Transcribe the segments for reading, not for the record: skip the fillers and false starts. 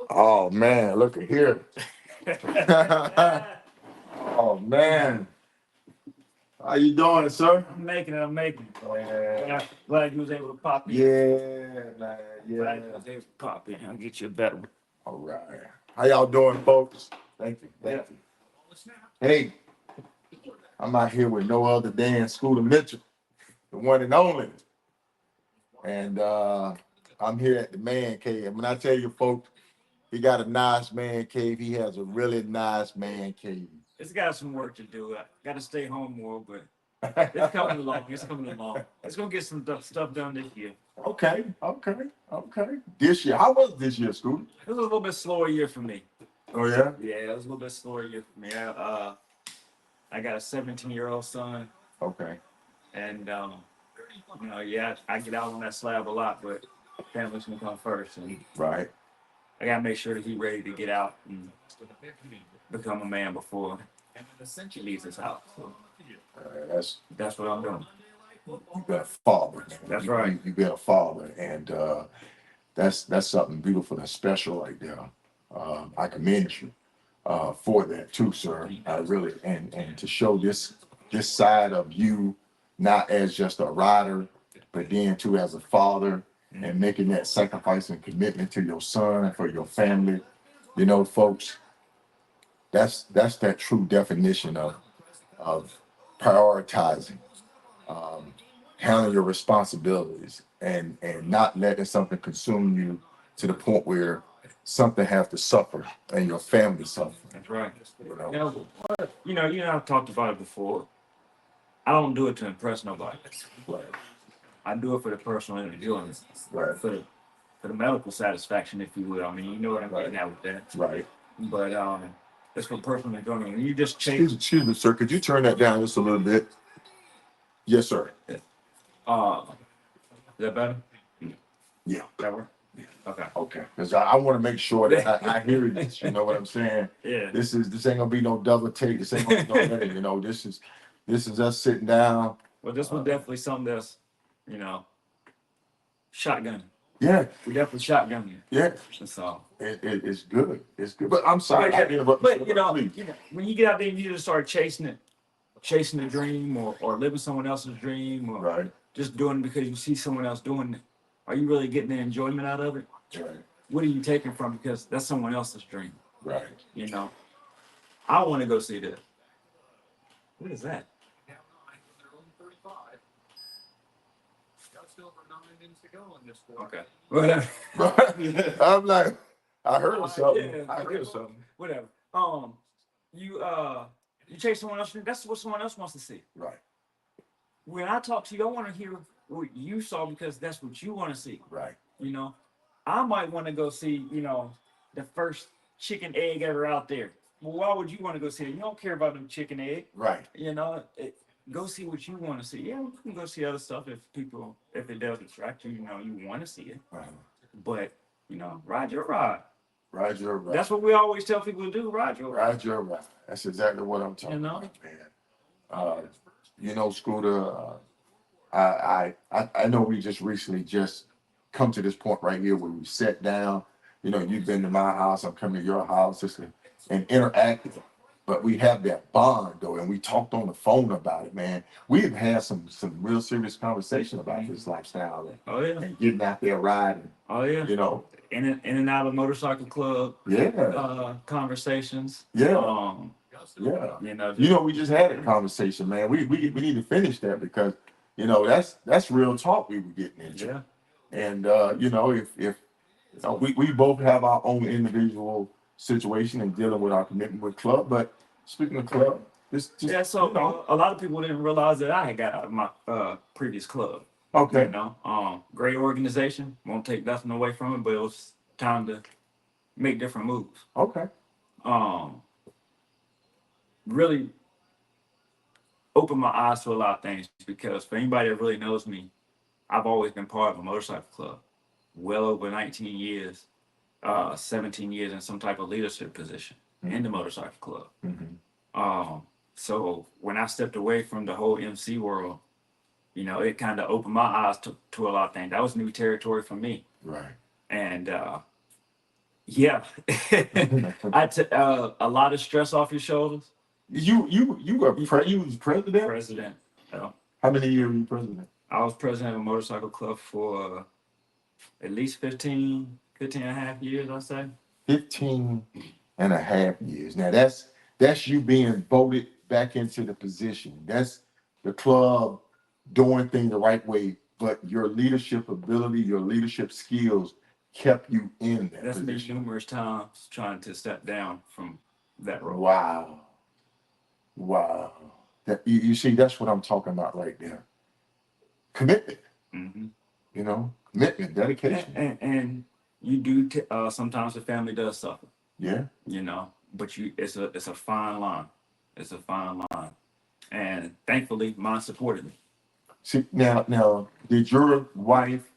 Oh man, look at here. Oh man. How you doing, sir? I'm making it. I'm making it. Man. Glad you was able to pop in. Yeah, man. Yeah. Glad you was able to pop in. I'll get you a better one. All right. How y'all doing, folks? Thank you. Thank you. Hey, I'm out here with no other than Scoota Mitchell, the one and only. And I'm here at the man cave. And when I tell you, folks, he got a nice man cave. He has a really nice man cave. It's got some work to do. I got to stay home more, but it's coming along. It's coming along. It's gonna get some stuff done this year. Okay. This year, how was this year, Scoota? It was a little bit slower year for me. Oh yeah. Yeah, it was a little bit slower year for me. I got a 17-year-old son. Okay. And yeah, I get out on that slab a lot, but family's gonna come first, and right. I gotta make sure that he's ready to get out and become a man before he leaves his house. So that's what I'm doing. You got a father. Man. That's right. You got a father, and that's something beautiful and special right there. I commend you for that too, sir. I really and to show this side of you, not as just a rider, but then too as a father, and making that sacrifice and commitment to your son for your family. You know, folks, that's that true definition of prioritizing, handling your responsibilities, and not letting something consume you to the point where something has to suffer and your family suffer. That's right. You know? I've talked about it before. I don't do it to impress nobody. Right. I do it for the personal enjoyment, Right. for the medical satisfaction, if you will. I mean, you know what I'm getting at with that. Right. But it's for personal enjoyment. When you just chase. Excuse me, sir. Could you turn that down just a little bit? Yes, sir. Is that better? Yeah. That work? Okay. Okay. Because I want to make sure that I hear this. You know what I'm saying? Yeah. This ain't gonna be no double take. This ain't gonna be no edit. You know, this is us sitting down. Well, this was definitely something that's, shotgun. Yeah. We definitely shotgun. Yeah. So it's good. It's good. But I'm sorry. But when you get out there and you just start chasing the dream, or living someone else's dream, or right. just doing it because you see someone else doing it, are you really getting the enjoyment out of it? Right. What are you taking from it? Because that's someone else's dream. Right. I want to go see this. What is that? Okay. Whatever. I'm like, I heard something. Yeah, I heard something. Whatever. You chase someone else. That's what someone else wants to see. Right. When I talk to you, I want to hear what you saw because that's what you want to see. Right. I might want to go see, the first chicken egg ever out there. Well, why would you want to go see it? You don't care about them chicken egg. Right. Go see what you want to see. Yeah, you can go see other stuff if it does distract you. You want to see it. Right. But ride your ride. Ride your ride. That's what we always tell people to do. Ride your ride. Ride your ride. That's exactly what I'm talking about, man. Scoota, I know we just recently come to this point right here where we sat down. You've been to my house, I'm coming to your house. It's an interactive, but we have that bond though, and we talked on the phone about it, man. We've had some real serious conversation about this lifestyle and getting out there riding. Oh yeah. In and out of motorcycle club. Yeah. Conversations. Yeah. We just had a conversation, man. We need to finish that because that's real talk we were getting into. Yeah. And if we both have our own individual situation and dealing with our commitment with club, but speaking of club, a lot of people didn't realize that I had got out of my previous club. Okay. Great organization. Won't take nothing away from it, but it was time to make different moves. Okay. Really opened my eyes to a lot of things because for anybody that really knows me, I've always been part of a motorcycle club. Well over 19 years, 17 years in some type of leadership position in the motorcycle club. Mm-hmm. So when I stepped away from the whole MC world, it kind of opened my eyes to a lot of things. That was new territory for me. Right. And Yeah. A lot of stress off your shoulders. You was president? President. Yeah. How many years were you president? I was president of a motorcycle club for at least 15 and a half years, I say. 15 and a half years. Now that's you being voted back into the position. That's the club doing things the right way, but your leadership ability, your leadership skills kept you in that That's been position. numerous times trying to step down from that role. Wow. Wow. That you see, that's what I'm talking about right there. Commitment, Mm-hmm. you know, commitment, dedication. And you do sometimes the family does suffer. Yeah. You know, but it's a fine line. It's a fine line. And thankfully mine supported me. See, now, did your wife,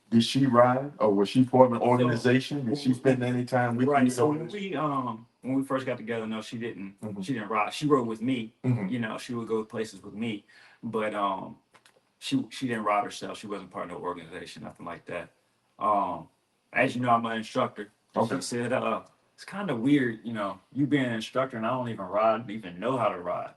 did she ride, or was she part of an organization? Did she spend any time with you? Right. So when we first got together, no, she didn't. Mhm. She didn't ride. She rode with me. Mhm. You know, she would go places with me, but she didn't ride herself. She wasn't part of no organization, nothing like that. As you know, I'm an instructor. Okay. She said, it's kind of weird, you know, you being an instructor and I don't even ride, even know how to ride.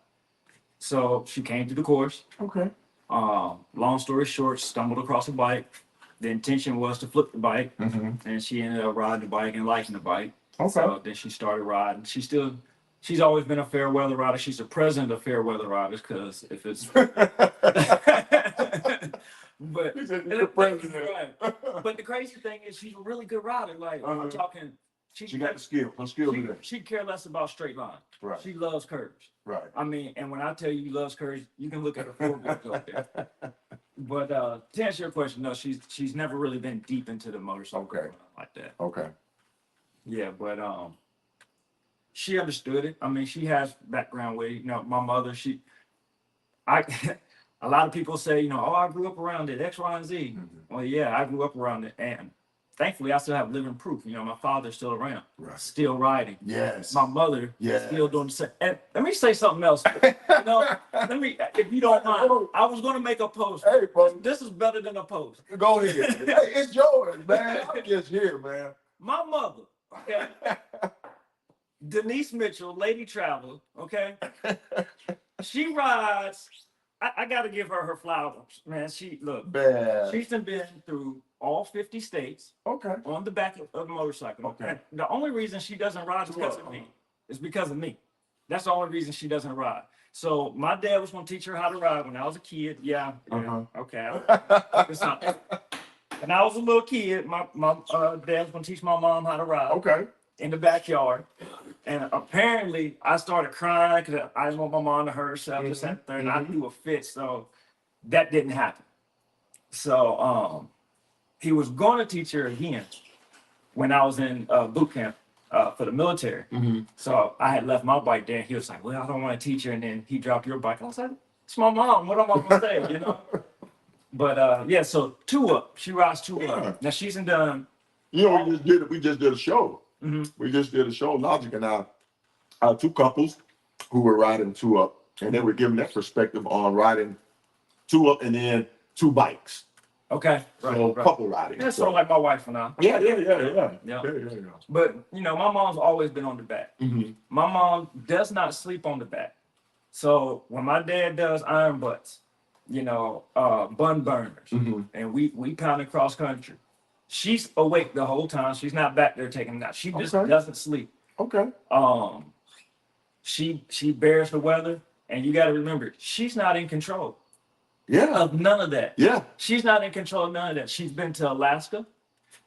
So she came to the course. Okay. Long story short, stumbled across a bike. The intention was to flip the bike, Mm-hmm. and she ended up riding the bike and liking the bike. Okay. So then she started riding. She's always been a fair weather rider. She's the president of fair weather riders because if it's, but the president. right. But the crazy thing is she's a really good rider. Like I'm talking, She got the skill. Her skill is there. she care less about straight lines. Right. She loves curves. Right. I mean, and when I tell you loves curves, you can look at her floorboards up there. But to answer your question, no, she's never really been deep into the motorcycle Okay. like that. Okay. Yeah, but she understood it. I mean, she has background with, you know, my mother. I a lot of people say, you know, oh, I grew up around it, X, Y, and Z. Mhm. Well, yeah, I grew up around it, and thankfully, I still have living proof. You know, my father's still around, Right. still riding. Yes. My mother Yes. still doing the same. And let me say something else. You know, if you don't mind, I was going to make a post. Hey, bro. This is better than a post. Go ahead. Hey, it's yours, man. I'm just here, man. My mother, okay, Denise Mitchell, Lady Travel, okay, she rides. I got to give her flowers, man. Man. She's been through all 50 states. Okay. On the back of a motorcycle. Okay. And the only reason she doesn't ride is because of me. It's because of me. That's the only reason she doesn't ride. So my dad was going to teach her how to ride when I was a kid. Yeah. Okay. When I was a little kid, my dad was going to teach my mom how to ride. Okay. In the backyard. And apparently I started crying because I didn't want my mom to hurt herself, this and that, and I threw a fit. So that didn't happen. So he was going to teach her again when I was in boot camp for the military. Mm-hmm. So I had left my bike there. He was like, well, I don't want to teach her. And then he dropped your bike. I was like, it's my mom. What am I going to say, you know? But yeah, so 2-Up. She rides 2-Up. Yeah. Now she's done. You know, we just did a show. Mm-hmm. We just did a show, Logic and our two couples who were riding 2-Up, and they were giving that perspective on riding 2-Up and then 2 bikes. Okay. So couple riding. Yeah, sort of like my wife and I. Yeah. But, you know, my mom's always been on the back. Mm-hmm. My mom does not sleep on the back. So when my dad does iron butts, you know, bun burners, Mm-hmm. and we pound across country, she's awake the whole time. She's not back there taking a nap. She just doesn't sleep. Okay. She bears the weather, and you got to remember, she's not in control. Yeah. Of none of that. Yeah. She's not in control of none of that. She's been to Alaska.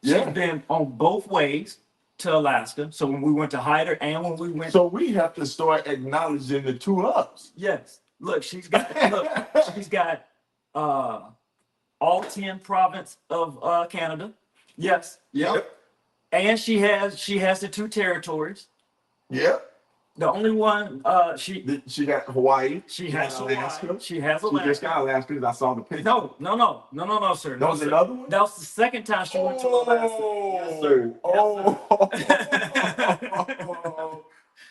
Yeah. She's been on both ways to Alaska. So when we went to Hyder and when we went. So we have to start acknowledging the 2-Ups. Yes. Look, she's got all 10 province of Canada. Yes. Yep. And she has the 2 territories. Yep. The only one she got Hawaii. She has Alaska. Hawaii. She has Alaska. She just got Alaska because I saw the picture. No, sir. That was another one? That was the second time she went to Alaska. Yes, sir.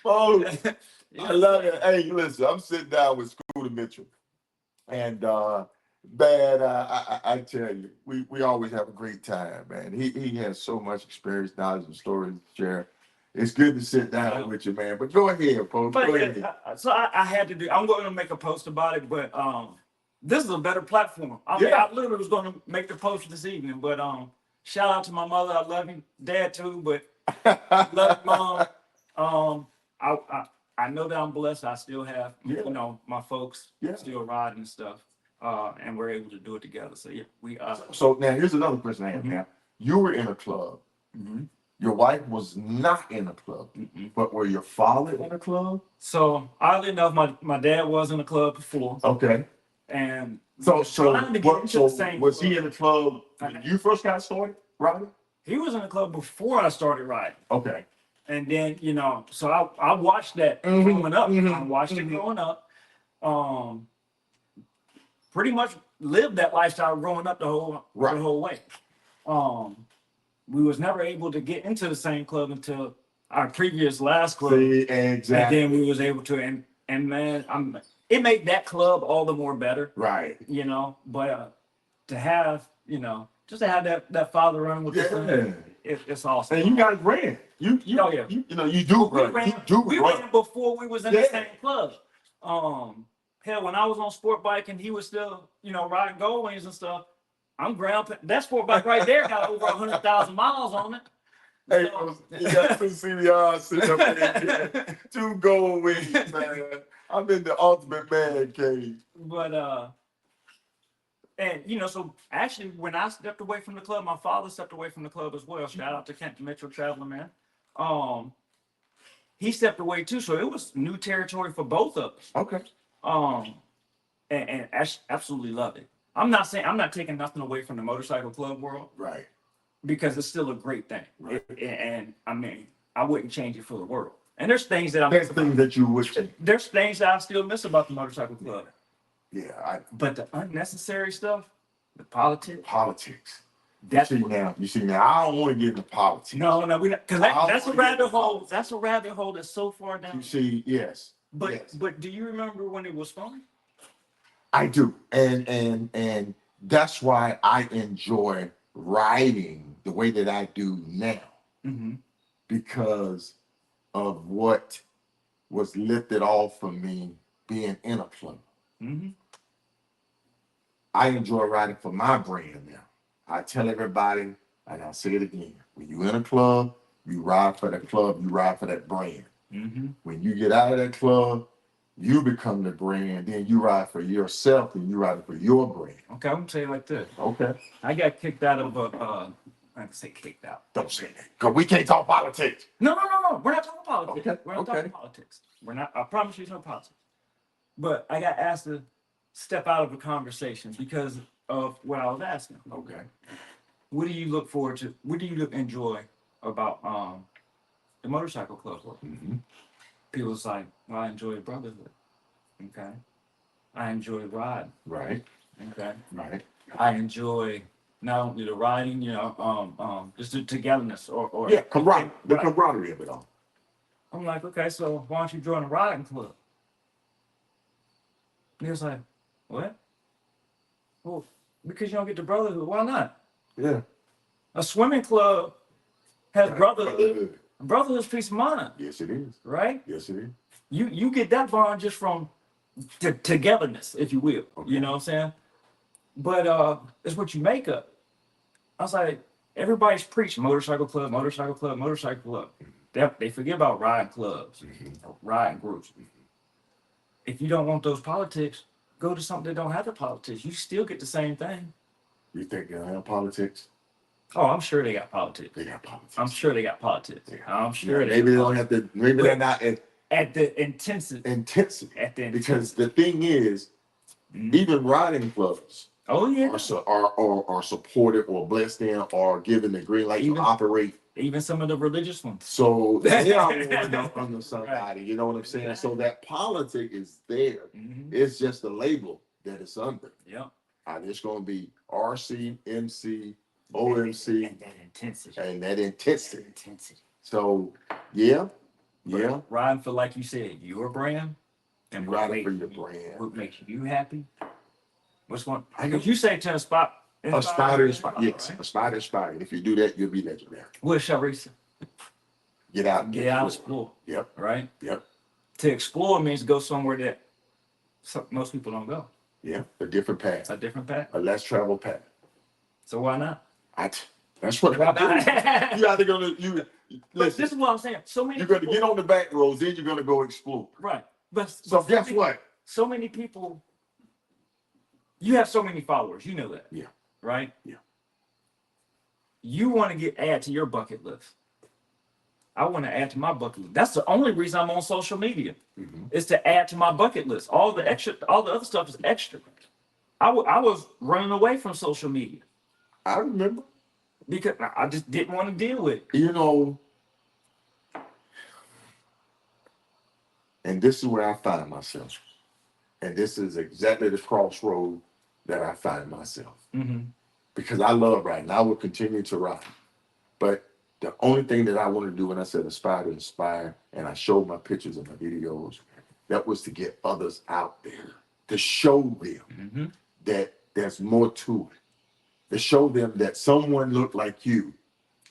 Oh, I love it. Hey, listen, I'm sitting down with Scoota Mitchell, and Man, I tell you, we always have a great time, man. He has so much experience, knowledge, and stories to share. It's good to sit down with you, man. But go ahead, folks. But Go yeah, ahead. so I had to do. I'm going to make a post about it, but this is a better platform. I mean, Yeah. I literally was going to make the post this evening, but shout out to my mother. I love you, dad too, but love you, mom. I know that I'm blessed. I still have Yeah. you know my folks Yeah. still riding and stuff, and we're able to do it together. So yeah, we are. So now here's another question I have. Mhm. Now you were in a club. Mm-hmm. Your wife was not in a club, but were your father in a club? So oddly enough, my dad was in a club before, Okay. and So trying to get into the same was he club. in the club when you first got started, Robert? He was in the club before I started riding. Okay. And then, you know, so I watched that growing up. I watched it growing up. Pretty much lived that lifestyle growing up the whole way. We was never able to get into the same club until our previous last club. See, exactly. And then we was able to and man, it made that club all the more better. Right. You know, but to have, you know, just to have that father run with the son, it's awesome. And you guys ran. You Oh, yeah. you know you do We run. ran, You do we run. ran before we was in the same club. Hell, when I was on sport bike and he was still, you know, riding Goldwings and stuff, I'm ground. That sport bike right there got over 100,000 miles on it. Hey, you got two CBRs sitting up there, two Goldwings, man. I'm in the ultimate man cave. But and you know, so actually, when I stepped away from the club, my father stepped away from the club as well. Shout out to Kent Metro Traveler, man. He stepped away too, so it was new territory for both of us. Okay. And absolutely love it. I'm not taking nothing away from the motorcycle club world, Right. because it's still a great thing. Right. And I mean, I wouldn't change it for the world. And there's things that There's things that you wish. There's things that I still miss about the motorcycle club. Yeah, But the unnecessary stuff, the politics. That's you see now. I don't want to get into politics. No, we not, because that's a rabbit hole. That's a rabbit hole that's so far down. You see, yes. But do you remember when it was fun? I do, and that's why I enjoy riding the way that I do now, because of what was lifted off from me being in a club. I enjoy riding for my brand now. I tell everybody, and I'll say it again: when you in a club, you ride for that club, you ride for that brand. When you get out of that club, you become the brand, then you ride for yourself and you ride for your brand. Okay, I'm gonna tell you like this. Okay. I got kicked out of I can say kicked out. Don't say that, because we can't talk politics. No. We're not talking politics. Okay. We're not talking politics. We're not. I promise you, it's no politics. But I got asked to step out of a conversation because of what I was asking. Okay. What do you look forward to? What do you enjoy about the motorcycle club? People was like, well, I enjoy brotherhood. Okay. I enjoy riding. Right. Okay. Right. I enjoy not only the riding, you know, just the togetherness or camaraderie, the camaraderie of it all. I'm like, okay, so why don't you join a riding club? And he was like, what? Well, because you don't get the brotherhood. Why not? Yeah. A swimming club has brotherhood. Brotherhood's peace of mind. Yes, it is. Right? Yes, it is. You get that bond just from togetherness, if you will. Okay. You know what I'm saying? But it's what you make of. I was like, everybody's preaching motorcycle club, motorcycle club, motorcycle club. They forget about riding clubs, riding groups. If you don't want those politics, go to something that don't have the politics. You still get the same thing. You think they don't have politics? Oh, I'm sure they got politics. They got politics. I'm sure they got politics. I'm sure maybe they don't have to. Maybe they're not at the intensity. Because the thing is, even riding clubs. Oh yeah. Are supported or blessed in or given the green light to operate. Even some of the religious ones. So they are warned up under somebody. Right. You know what I'm saying? So that politic is there. It's just a label that it's under. Yeah. And it's going to be RC, MC, OMC. And that intensity. So yeah. Riding for, like you said, your brand. And riding for your brand. What makes you happy. Which one? I Because you say to inspire. Aspire, inspire. Yes, Right? aspire, inspire. If you do that, you'll be legendary. What shall we say? Get out and Get out, explore. Yep, Right? yep, To explore means go somewhere that most people don't go. yeah. A different path, A different path. a less traveled path. So why not? That's what Why I do. not? You either gonna But listen. this is what I'm saying. So many You're gonna people, get on the back roads, then you're gonna go explore. right. But So guess what? So many people, you have so many followers, you know that. Yeah. Right? Yeah. You want to add to your bucket list. I want to add to my bucket list. That's the only reason I'm on social media, is to add to my bucket list. All the other stuff is extra. I was running away from social media I remember. because I just didn't want to deal with it. You know, and this is where I find myself. And this is exactly the crossroad that I find myself. Because I love riding. I will continue to ride. But the only thing that I want to do when I said aspire to inspire, and I showed my pictures and my videos, that was to get others out there, to show them that there's more to it, to show them that someone looked like you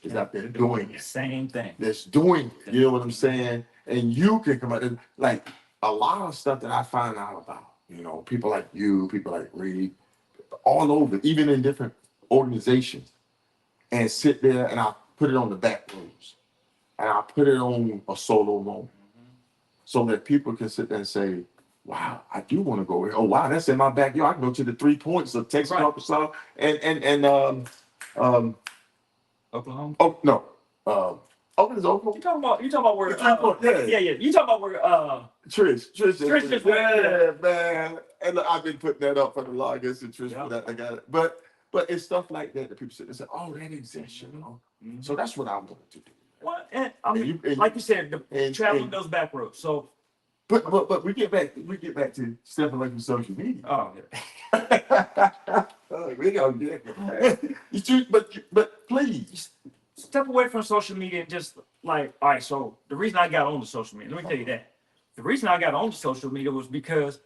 is out there doing it. Same thing. That's doing it. You know what I'm saying? And you can come out and, like, a lot of stuff that I find out about, you know, people like you, people like Reed, all over, even in different organizations, and sit there and I put it on the back roads and I put it on a solo moment so that people can sit there and say, wow, I do want to go here. Oh, wow, that's in my backyard. I can go to the 3 points of Texas, Right. Arkansas, and Oklahoma. oh, no. Oakland is Oklahoma. You talking about where? Yeah. Yeah. You talking about where? Trish just yeah, man. And look, I've been putting that up for the longest, and Trish Yeah. for that. I got it. But it's stuff like that people sit and say, "Oh, that exists," you know. So that's what I wanted to do. What? And I mean, And like you said, and- traveling and- those back roads. So, But we get back to stepping away from social media. oh, yeah. We gonna get it. But please. Step away from social media and just like, all right. So the reason I got on the social media, let me tell you that. The reason I got on the social media was because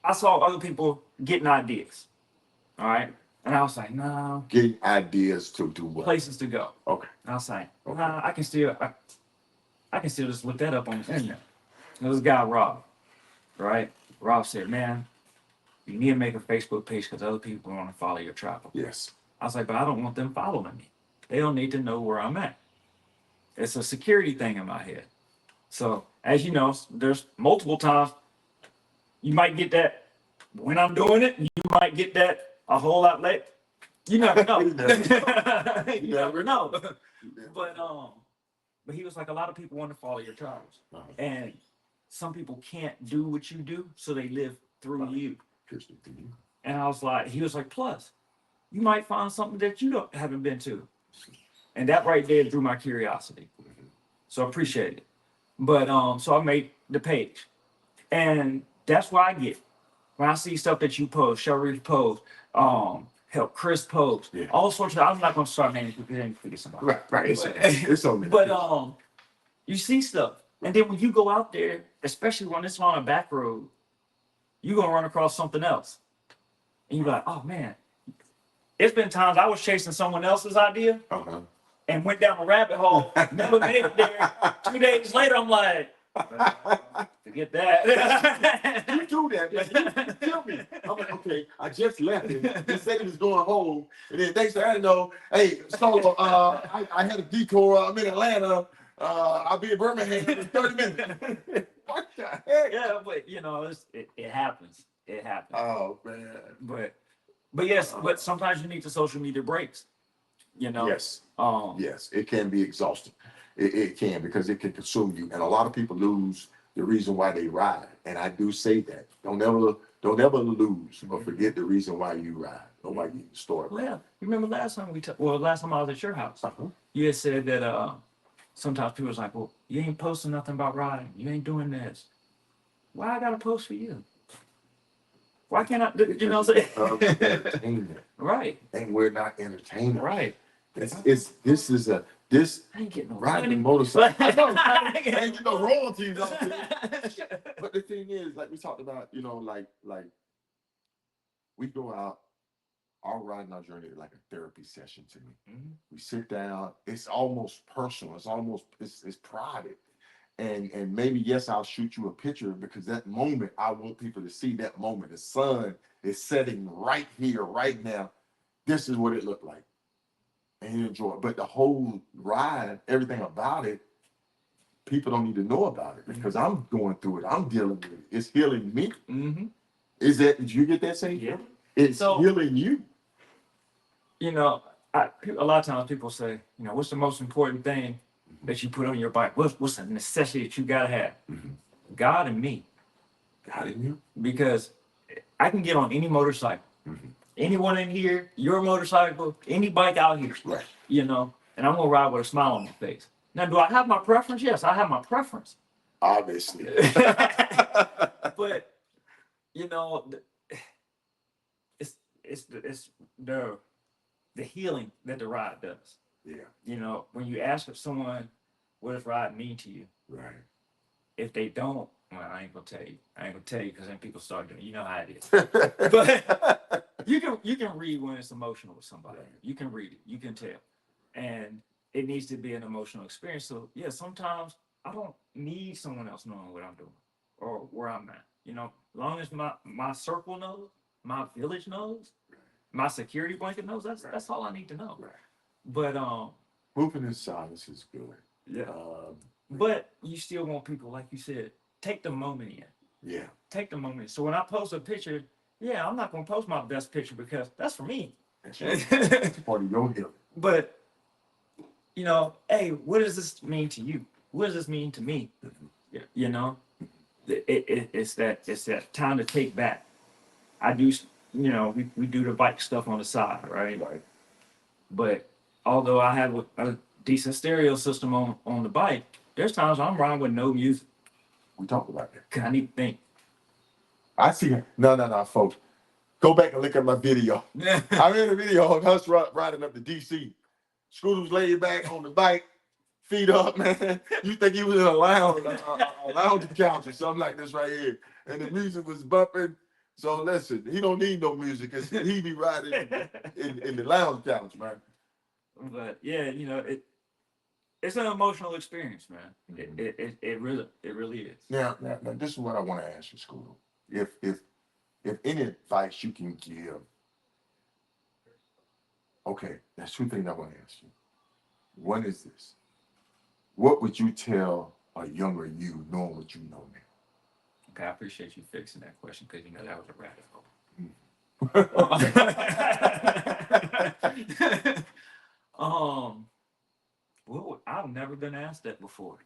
I saw other people getting ideas. All right. And I was like, no. Getting ideas to do what? Places to go. Okay. And I was like, nah, I can still just look that up on the internet. And this guy, Rob, right? Rob said, man, you need to make a Facebook page because other people want to follow your travel. Yes. I was like, but I don't want them following me. They don't need to know where I'm at. It's a security thing in my head. So, as you know, there's multiple times you might get that when I'm doing it, you might get that a whole lot later. You never know. You You never know. But he was like, a lot of people want to follow your travels. And some people can't do what you do, so they live through you. And I was like, he was like, plus, you might find something that you haven't been to. And that right there drew my curiosity. So I appreciate it. But so I made the page. And that's what I get. When I see stuff that you post, Sharif post, help Chris post, all sorts of, I'm not gonna start naming people, then forget somebody. Right. It's on me. But you see stuff. And then when you go out there, especially when it's on a back road, you're gonna run across something else. And you're like, oh man. It's been times I was chasing someone else's idea and went down a rabbit hole, never made it there. 2 days later, I'm like, forget that. You do that, man. You kill me. I'm like, okay, I just left him. He said he was going home. And then next thing I know, hey, Solo, I had a detour. I'm in Atlanta. I'll be in Birmingham in 30 minutes. What the heck? Yeah, but you know, it happens. It happens. Oh, man. But yes, but sometimes you need the social media breaks. You know? Yes. Yes, it can be exhausting. It can, because it can consume you. And a lot of people lose the reason why they ride. And I do say that. Don't ever lose or forget the reason why you ride or why you start. Well, yeah. Remember last time last time I was at your house, you had said that sometimes people was like, well, you ain't posting nothing about riding. You ain't doing this. Why I gotta post for you? Why can't I, you know what I'm saying? Entertainment. Right. And we're not entertainers. Right. This I ain't getting no riding money. motorcycle. I ain't getting no royalties off it. But the thing is, like we talked about, you know, like we go out, our riding our journey is like a therapy session to me. Mm-hmm. We sit down, it's almost personal, it's private. And maybe yes, I'll shoot you a picture because that moment I want people to see that moment. The sun is setting right here, right now. This is what it looked like. And you enjoy it. But the whole ride, everything about it, people don't need to know about it because I'm going through it. I'm dealing with it. It's healing me. Mm-hmm. Did you get that same? Yeah. It's So, healing you. You know, a lot of times people say, you know, what's the most important thing that you put on your bike? What's the necessity that you gotta have? Mm-hmm. God and me. God in you. Because I can get on any motorcycle. Mm-hmm. Anyone in here, your motorcycle, any bike out here, Right. you know, and I'm gonna ride with a smile on my face. Now, do I have my preference? Yes, I have my preference. Obviously. But you know, it's the healing that the ride does. Yeah. You know, when you ask if someone, what does ride mean to you? Right. If they don't, well, I ain't gonna tell you. I ain't gonna tell you because then people start doing. You know how it is. But you can read when it's emotional with somebody. Right. You can read it. You can tell, and it needs to be an emotional experience. So yeah, sometimes I don't need someone else knowing what I'm doing or where I'm at. You know, as long as my circle knows, my village knows, my security blanket knows. That's all I need to know. Right. But Moving in silence is good. yeah. But you still want people, like you said, take the moment in. Yeah. Take the moment. So when I post a picture, yeah, I'm not gonna post my best picture because that's for me. That's right. It's part of your healing. But you know, hey, what does this mean to you? What does this mean to me? Mm-hmm. You know, it's that time to take back. I do, you know, we do the bike stuff on the side, right? Right. But although I have a decent stereo system on the bike, there's times I'm riding with no music. We talked about that. 'Cause I need to think. I see. No, folks. Go back and look at my video. I'm in the video of us riding up to DC. Scooter was laid back on the bike, feet up, man. You think he was in a lounge couch or something like this right here. And the music was bumping. So listen, he don't need no music because he be riding in the lounge couch, man. But yeah, you know, it's an emotional experience, man. Mm-hmm. It really is. Now, this is what I want to ask you, Scooter. If any advice you can give, okay, there's two things I want to ask you. One is this: what would you tell a younger you, knowing what you know now? Okay, I appreciate you fixing that question because you know that was a rabbit hole. I've never been asked that before.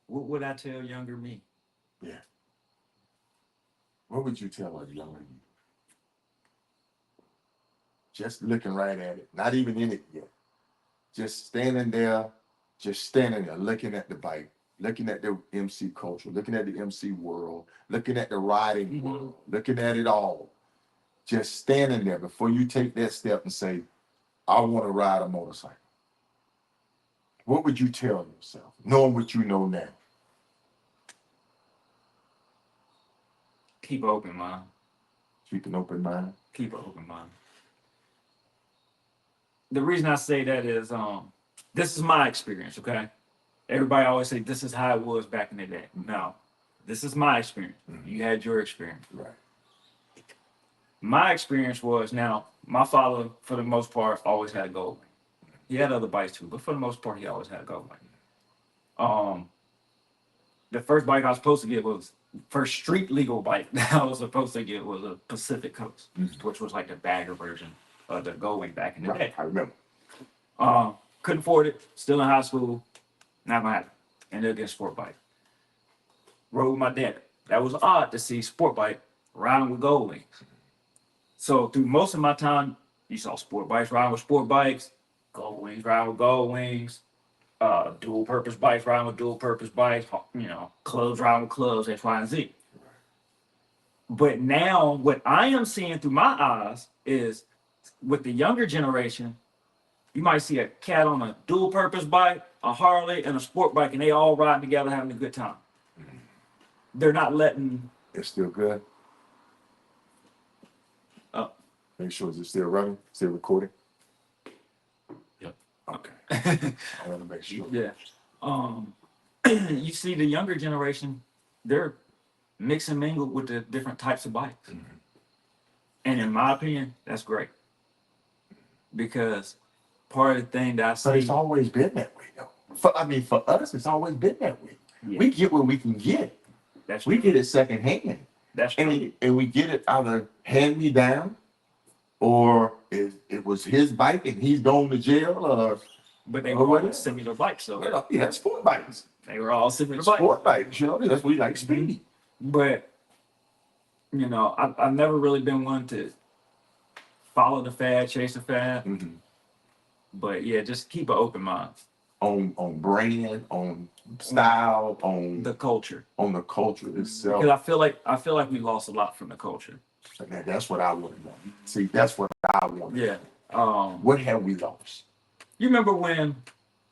What would I tell younger me? Yeah. What would you tell a younger you? Just looking right at it, not even in it yet. Just standing there, looking at the bike, looking at the MC culture, looking at the MC world, looking at the riding world, looking at it all. Just standing there before you take that step and say, I want to ride a motorcycle. What would you tell yourself, knowing what you know now? Keep an open mind. Keep an open mind. Keep an open mind. The reason I say that is this is my experience, okay? Everybody always say this is how it was back in the day. No, this is my experience. Mm-hmm. You had your experience. Right. My experience was, now, my father, for the most part, always had a Goldwing. He had other bikes too, but for the most part, he always had a Goldwing. The first bike I was supposed to get was first street legal bike that I was supposed to get was a Pacific Coast, which was like the bagger version of the Goldwing back in the day. I remember. Couldn't afford it. Still in high school. Not gonna happen. Ended up getting sport bike. Rode with my dad. That was odd to see sport bike riding with Goldwings. So through most of my time, you saw sport bikes riding with sport bikes, Goldwings riding with Goldwings, dual purpose bikes riding with dual purpose bikes, you know, clubs riding with clubs, X, Y, and Z. But now what I am seeing through my eyes is with the younger generation, you might see a cat on a dual purpose bike, a Harley, and a sport bike, and they all riding together having a good time. They're not letting. It's still good. Oh, Make sure it's still running, still recording. Yep. Okay. I want to make sure. Yeah. You see the younger generation, they're mix and mingle with the different types of bikes. Mhm. And in my opinion, that's great. Because part of the thing that I But it's see, always been that way, though. For us, it's always been that way. yeah, We get what we can get. that's We true. get it secondhand. That's true. And we get it either hand me down, or it was his bike and he's going to jail, or But they or were all whatever. similar bikes, so Well, he had sport bikes. they were all similar Sport bikes. bikes, you know, that's what he likes speed. But you know, I've never really been one to follow the fad, chase the fad. Mm-hmm. But yeah, just keep an open mind. On brand, on style, on The culture. on the culture itself. Because I feel like we lost a lot from the culture. And that's what I want. See, that's what I want. Yeah. What have we lost? You remember when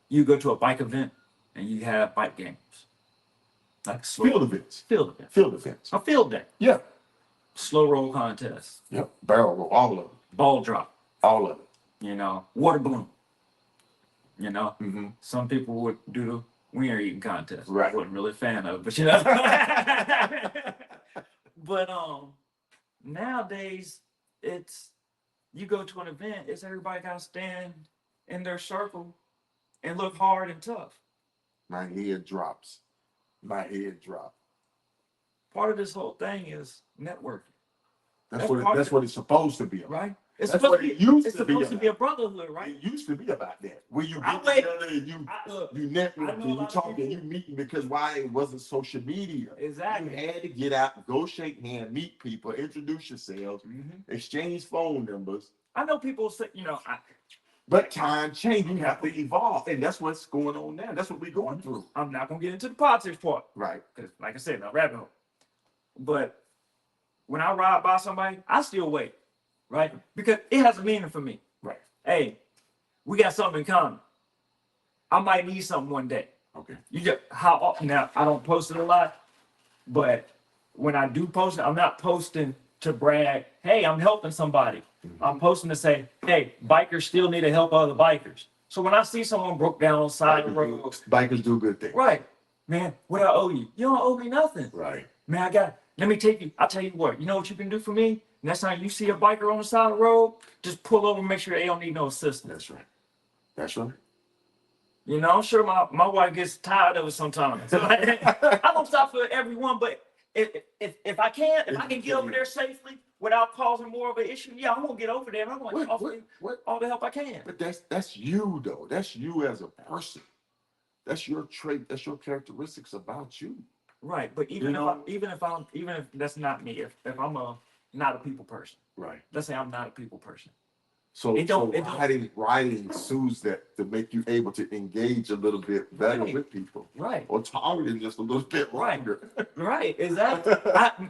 you go to a bike event and you have bike games? Like Field events. Field event. Field events. A field day. Yeah. Slow roll contest. Yep. Barrel roll, all of it. Ball drop. All of it. You know, water balloon. You know, Mm-hmm. some people would do the wiener eating contest. Right. I wasn't really a fan of it, but you know. But nowadays it's you go to an event, it's everybody gotta stand in their circle and look hard and tough. My head drops. My head drops. Part of this whole thing is networking, That's what it's supposed to be. right? It's That's supposed what to be. it used It's to be supposed to be a about. brotherhood, right? It used to be about that. Where you I get wait- together and you Look, network I know and a you lot of talk and people- you meeting, because why? It wasn't social media. exactly. You had to get out, go shake hands, meet people, introduce yourselves, Mhm. exchange phone numbers. I know people say, you know, But time changed. You have to evolve, and that's what's going on now. That's what we're going through. I'm not gonna get into the politics part Right. because, like I said, no rabbit hole. But when I ride by somebody, I still wait, right? Because it has a meaning for me. Right. Hey, we got something in common. I might need something one day. Okay. You just how often now? I don't post it a lot, but when I do post it, I'm not posting to brag. Hey, I'm helping somebody. Mm-hmm. I'm posting to say, hey, bikers still need to help other bikers. So when I see someone broke down on the side of the road, Bikers do good things. right, man, what I owe you? You don't owe me nothing. Right. Man, let me take you. I'll tell you what, you know what you can do for me? Next time you see a biker on the side of the road, just pull over and make sure they don't need no assistance. That's right. That's right. You know, I'm sure my wife gets tired of it sometimes. I don't stop for everyone, but if I can get over there safely without causing more of an issue, yeah, I'm gonna get over there and I'm gonna offer all the help I can. But that's you though. That's you as a person. That's your trait. That's your characteristics about you. Right, but even if that's not me, if I'm not a people person, Right. let's say I'm not a people person. So It writing sues that to make you able to engage a little bit better Right. with people, Right, or tolerate just a little bit Right. longer. right, exactly.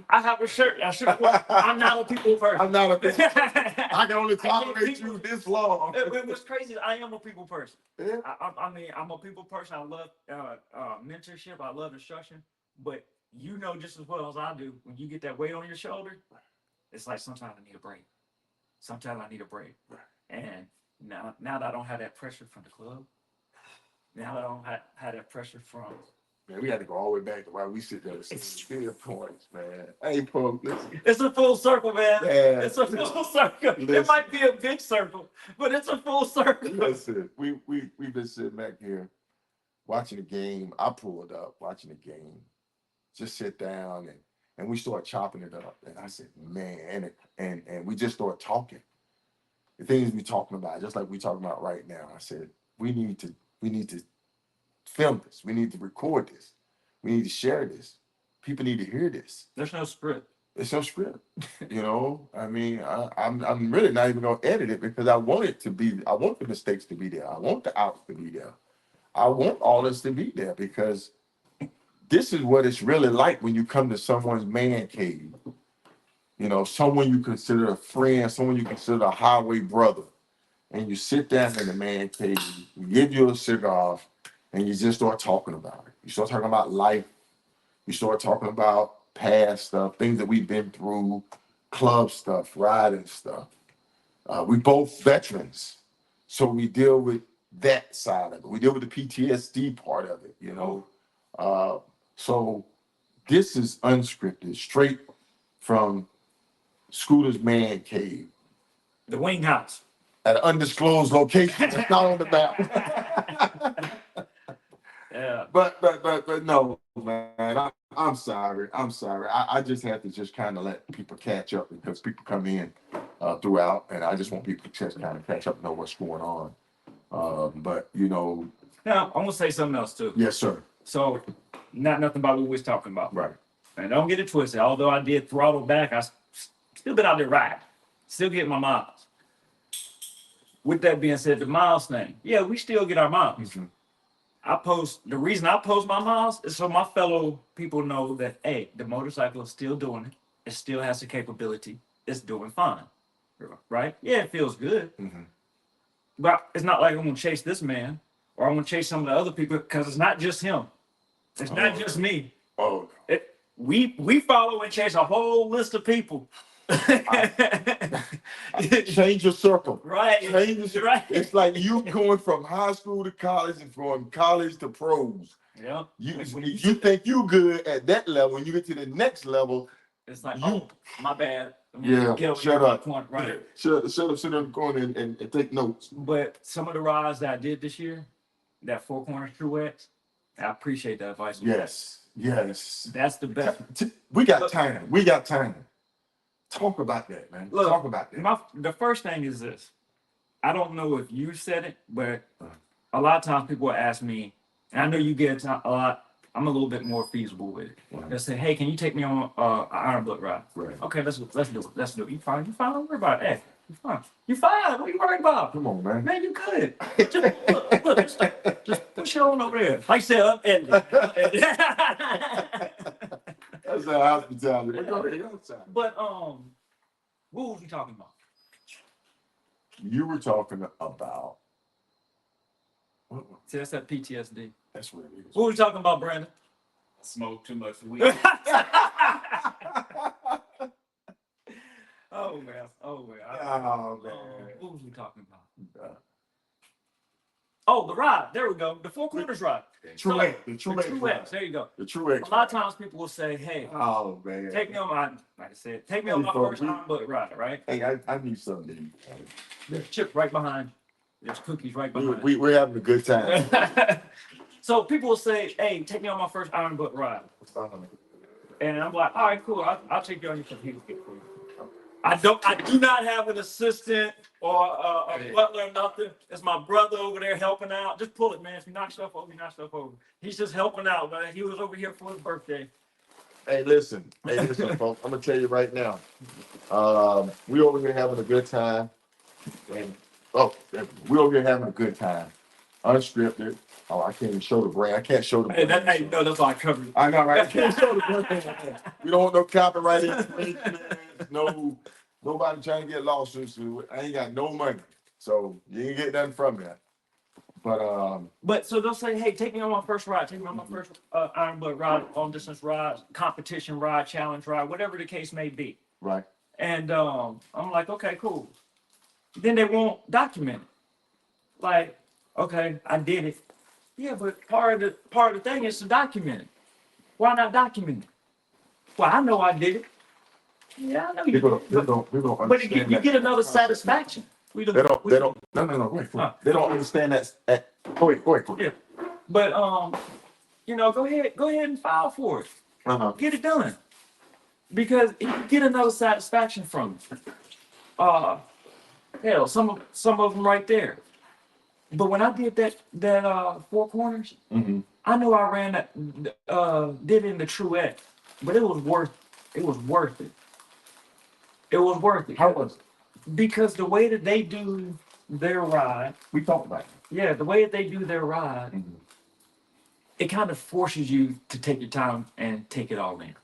I have a shirt. I should have. I'm not a people person. I'm not a. I can only tolerate people- you this long. What's crazy is I am a people person. Yeah. I mean, I'm a people person. I love mentorship. I love instruction. But you know just as well as I do, when you get that weight on your shoulder, it's like sometimes I need a break. Sometimes I need a break. And now that I don't have that pressure from the club, now that I don't have that pressure from... Man, we had to go all the way back to why we sit there with experience points, man. Hey, folks, listen. It's a full circle, man. Yeah. It's a full circle. It Listen. might be a big circle, but it's a full circle. Listen, we've been sitting back here watching the game. I pulled up watching the game, just sit down and we started chopping it up. And I said, man, and we just started talking. The things we talking about, just like we talking about right now. I said, we need to film this. We need to record this. We need to share this. People need to hear this. There's no script. It's no script, you know. I mean, I'm really not even gonna edit it because I want it to be. I want the mistakes to be there. I want the outs to be there. I want all this to be there because this is what it's really like when you come to someone's man cave. You know, someone you consider a friend, someone you consider a highway brother, and you sit down in the man cave, you give you a cigar, and you just start talking about it. You start talking about life. You start talking about past stuff, things that we've been through, club stuff, riding stuff. We both veterans, so we deal with that side of it. We deal with the PTSD part of it, you know. So this is unscripted, straight from Scooter's man cave The wing house. at an undisclosed location. It's not on the map. Yeah. But no, man. I'm sorry. I just have to just kind of let people catch up because people come in throughout, and I just want people to just kind of catch up and know what's going on. But you know, Now I'm gonna say something else too. yes, sir. So, not nothing about what we was talking about. Right. And don't get it twisted. Although I did throttle back, still been out there riding, still getting my miles. With that being said, the miles thing, yeah, we still get our miles. Mm-hmm. The reason I post my miles is so my fellow people know that, hey, the motorcycle is still doing it. It still has the capability. It's doing fine. Right? Yeah, it feels good. Mm-hmm. But it's not like I'm going to chase this man or I'm going to chase some of the other people because it's not just him. It's not just me. Oh, We follow and chase a whole list of people. change your circle. Right. Change your, Right. It's like you going from high school to college and from college to pros. Yeah. You think you good at that level. When you get to the next level, It's like, oh, my bad. Yeah, shut up. Right. Shut up, sit in the corner and take notes. But some of the rides that I did this year, that four corners truex, I appreciate that advice. Yes. That's the best. We got time. Talk about that, man. Look, Talk about that. The first thing is this. I don't know if you said it, but a lot of times people will ask me, and I know you get a lot. I'm a little bit more feasible with it. They'll say, "Hey, can you take me on an iron butt ride?" Right. Okay, let's do it. You fine? Don't worry about it. Hey, you fine? What are you worried about? Come on, man. Man, you good. Just push it on over there. Like I said, upend it. That's our hospitality. But what was we talking about? You were talking about. See, that's that PTSD. That's what it is. What were we talking about, Brandon? Smoke too much weed. Oh man. Oh man. What was we talking about? Oh, the ride. There we go. The Four Corners ride. The The Truex. Truex. There you go. The Truex. A lot of times people will say, "Hey, oh man. take me on my," like I said, "Take me on my first iron butt ride." Right? Hey, I need something to eat. There's chips right behind. There's cookies right behind. We're having a good time. So people will say, "Hey, take me on my first iron butt ride," and I'm like, "All right, cool. I'll take you on your computer for you." I do not have an assistant or a butler or nothing. It's my brother over there helping out. Just pull it, man. If you knock stuff over, you knock stuff over. He's just helping out, man. He was over here for his birthday. Hey, listen, folks. I'm gonna tell you right now. We over here having a good time. We over here having a good time. Unscripted. Oh, I can't even show the brand. I can't show the brand. No, that's all I covered. I know, right? I can't show the brand. We don't want no copyright information. Nobody trying to get lawsuits. I ain't got no money, so you ain't get nothing from that. But so they'll say, "Hey, take me on my first ride. Take me on my first iron butt ride, long distance ride, competition ride, challenge ride, whatever the case may be." Right. And I'm like, "Okay, cool." Then they won't document it. Like, okay, I did it. Yeah, but part of the thing is to document it. Why not document it? Well, I know I did it. Yeah, I know you People did. don't But understand you that. get another satisfaction. They don't. No. Wait. They don't understand that. Go ahead. Yeah. But go ahead and file for it. Get it done. Because you get another satisfaction from it. Hell, some of them right there. But when I did that Four Corners, I know I ran that did it in the Truex, but it was worth it. It was worth it. How was it? Because the way that they do their ride, We talked about it. yeah, the way that they do their ride, it kind of forces you to take your time and take it all in.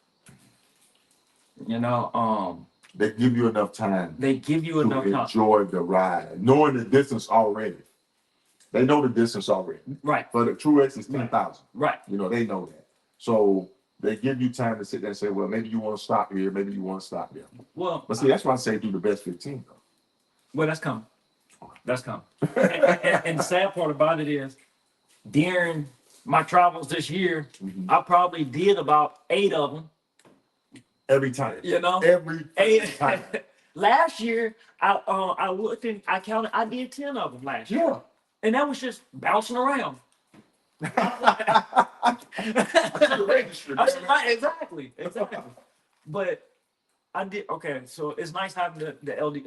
They give you enough time. They give you to enough time. enjoy the ride, knowing the distance already. They know the distance already. Right. But the Truex is 10,000. Right. They know that. So they give you time to sit there and say, well, maybe you want to stop here, maybe you want to stop there. Well, But see, that's why I say do the best 15 though. Well, that's coming. That's coming. And the sad part about it is, during my travels this year, I probably did about 8 of them. Every time. You know, Every 8. time. Last year, I looked and I counted. I did 10 of them last year, Yeah. and that was just bouncing around. Exactly. But I did okay. So it's nice having the LD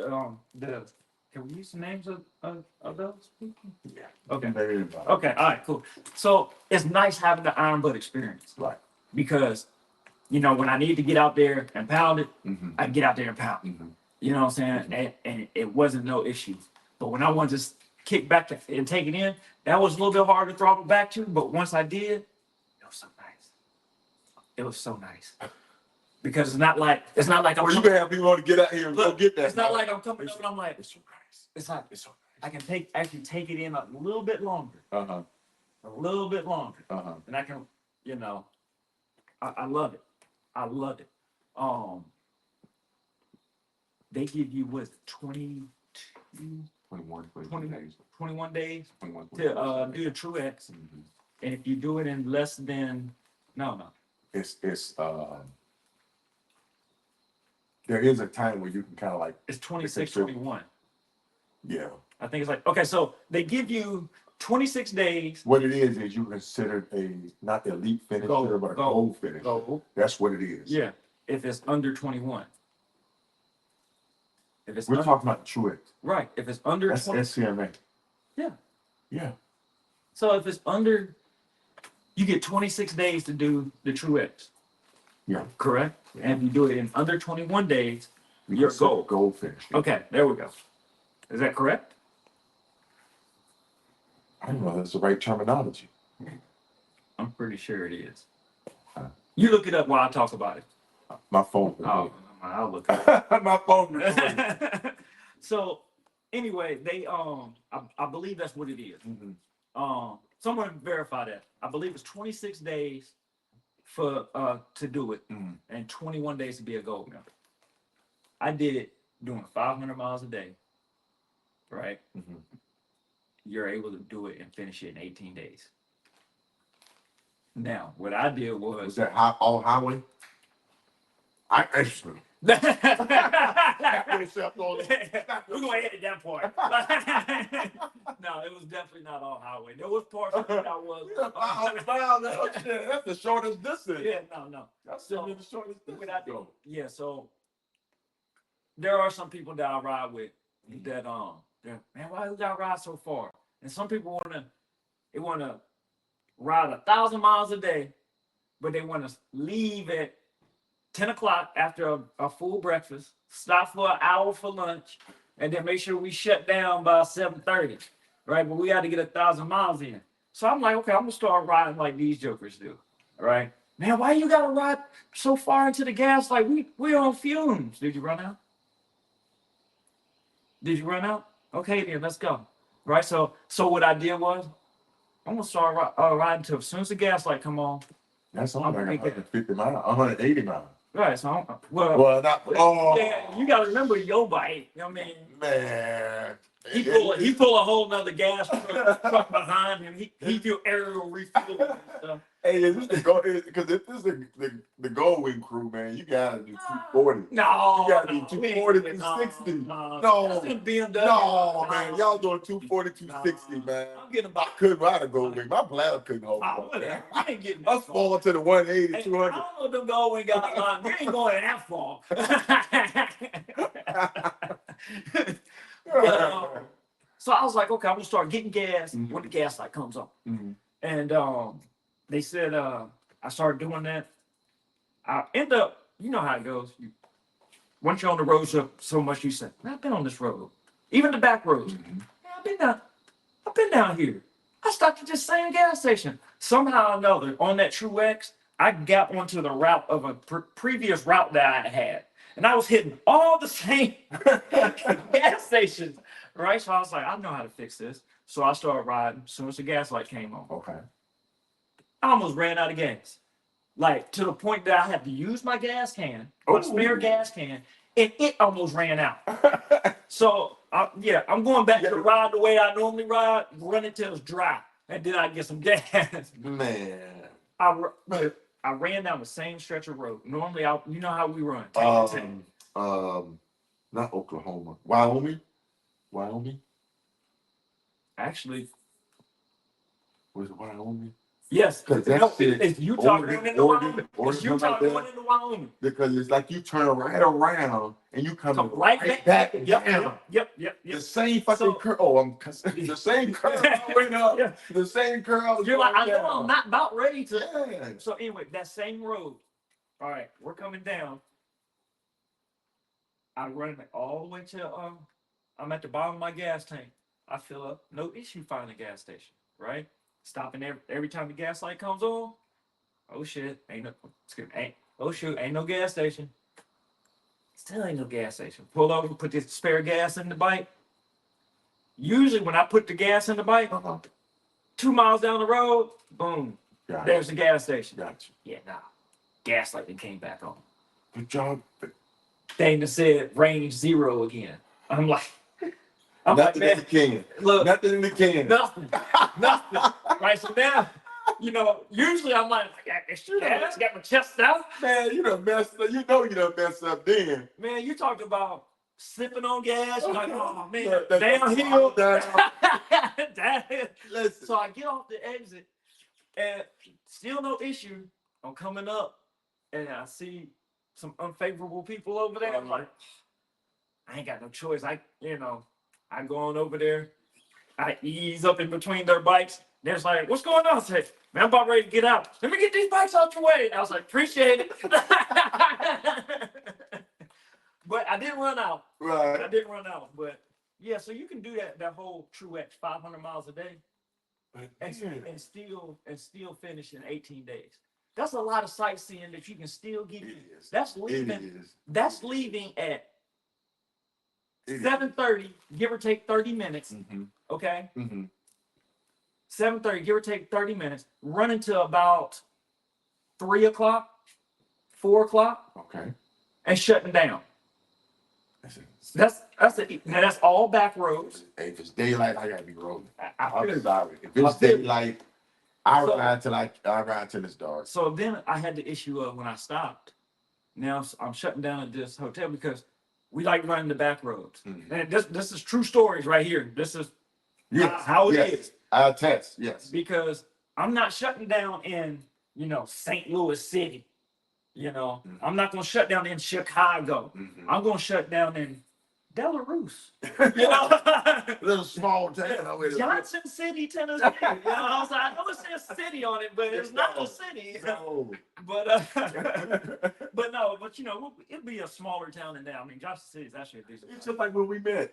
the. Can we use the names of those people? Yeah. Okay. Maybe. Okay. All right. Cool. So it's nice having the iron butt experience, Right. because when I need to get out there and pound it, Mm-hmm. I can get out there and pound it. Mm-hmm. You know what I'm saying? And it wasn't no issue. But when I wanted to just kick back and take it in, that was a little bit harder to throttle back to. But once I did, it was so nice. It was so nice. Because it's not like I'm. Well, you can have people want to get out here and go get that. It's not like I'm coming up and I'm like, It's so nice. it's like It's so I can actually take it in a little bit longer, nice. Uh-huh. a little bit longer, Uh-huh. and I can, I love it. I love it. They give you what 22, 21 20 days. 21 days 21 to do the True X, Mhm. and if you do it in less than no, It's there is a time where you can kind of like, it's 26, Okay, so- 21. yeah. I think it's like okay, so they give you 26 days. What it is you considered a not elite finisher, Gold, but a gold, gold finisher. Gold. That's what it is. Yeah, if it's under 21. If it's We're talking about Truex. right, if it's under That's 20, SCMA. yeah. Yeah. So if it's under, you get 26 days to do the True X. Yeah. Correct. And if you do it in under 21 days, We you're consider gold. Gold finish. Okay, there we go. Is that correct? I don't know if that's the right terminology. I'm pretty sure it is. Huh. You look it up while I talk about it. My phone. Oh, I'll look it up. My phone. So anyway, they I believe that's what it is. Mhm. Someone verify that. I believe it's 26 days for to do it, Mhm. and 21 days to be a gold member. I did it doing 500 miles a day. Right? Mhm. You're able to do it and finish it in 18 days. Now, what I did Was was that all highway? I actually. we're gonna edit that part. No, it was definitely not all highway. There was parts of it that was. That's the shortest distance. Yeah, no. That's So, the shortest what distance. I do? Yeah, so there are some people that I ride with that man, why you gotta ride so far? And some people wanna ride 1,000 miles a day, but they wanna leave at 10 o'clock after a full breakfast, stop for an hour for lunch, and then make sure we shut down by 7:30, right? But we got to get 1,000 miles in. So I'm like, okay, I'm gonna start riding like these jokers do, right? Man, why you gotta ride so far into the gas? Like we're on fumes. Did you run out? Did you run out? Okay, then let's go. Right. So what I did was I'm gonna start riding till as soon as the gas light come on. That's only like 150 miles, 180 miles. Right. So Well, not. Oh, yeah, you gotta remember your bike. You know what I mean? man. He pull a whole nother gas truck behind him. He do aerial refueling and stuff. Hey, is this the go? Because if this is the Goldwing crew, man, you gotta do 240. No, You gotta do 240, 260. No, man, y'all doing 240, 260, man. I'm getting I about. couldn't ride a Goldwing. My bladder couldn't hold Oh, it. whatever. I ain't getting I that was far. falling to the 180, Hey, 200. I don't know if them Goldwing got a line. You ain't going that far. So I was like, okay, I'm gonna start getting gas when the gas light comes on. Mhm. And they said I started doing that. I end up, you know how it goes. Once you're on the road so much, you say, man, I've been on this road, even the back roads. Man, I've been down here. I stopped at this same gas station. Somehow or another, on that True X, I got onto the route of a previous route that I had, and I was hitting all the same gas stations. Right, so I was like, I know how to fix this. So I started riding as soon as the gas light came on. Okay. I almost ran out of gas. Like to the point that I had to use my gas can, my spare gas can, and it almost ran out. So I'm going back to ride the way I normally ride, run it till it's dry, and then I get some gas. Man. I ran down the same stretch of road. Normally, you know how we run. Not Oklahoma, Wyoming. Actually, Was it Wyoming? yes. Because It's Utah going into Wyoming. It's Utah going into Wyoming. Because it's like you turn right around and you come right back. down. Yep. The same fucking curve. Oh, the same curve I went up. Yeah. The same curve. You're like, I know down. I'm not about ready to. Yeah. So anyway, that same road. All right, we're coming down. I run it all the way to I'm at the bottom of my gas tank. I fill up, no issue finding a gas station, right? Stopping every time the gas light comes on. Oh shit, ain't no gas station. Still ain't no gas station. Pull over, put this spare gas in the bike. Usually when I put the gas in the bike, 2 miles down the road, boom, there's the gas station. Gotcha. Yeah, nah. Gas light came back on. Good job. Thing that said range 0 again. I'm like, Nothing man, in the can. look, Nothing in the can. nothing. Right, so now, usually I'm like, I got my chest out. Man, you done messed up. You know you done messed up then. Man, you talked about slipping on gas. You're like, oh man, That- downhill. down. Listen. So I get off the exit and still no issue. I'm coming up and I see some unfavorable people over there. I'm like, I ain't got no choice. I go on over there. I ease up in between their bikes. They're just like, what's going on? I said, man, I'm about ready to get out. Let me get these bikes out your way. And I was like, appreciate it. But I didn't run out. Right. I didn't run out. But yeah, so you can do that whole Truex 500 miles a day and still finish in 18 days. That's a lot of sightseeing that you can still get. That's leaving at 7:30, give or take 30 minutes. Mm-hmm. Okay. Mm-hmm. 7:30, give or take 30 minutes. Running to about 3 o'clock, 4 o'clock. Okay. And shutting down. That's all back roads. Hey, if it's daylight, I gotta be rolling. I feel sorry. If it's daylight, I ride till it's dark. So then I had the issue of when I stopped. Now I'm shutting down at this hotel because we like running the back roads. Mm-hmm. And this is true stories right here. This is how it is. I attest, yes. Because I'm not shutting down in, St. Louis City. Mm-hmm. I'm not going to shut down in Chicago. Mm-hmm. I'm going to shut down in Belarus. Little small town. Johnson City, Tennessee. I was like, I know it says city on it, but it's not a city. No. But it'd be a smaller town than that. I mean, Johnson City is actually a decent. It's just like when we met.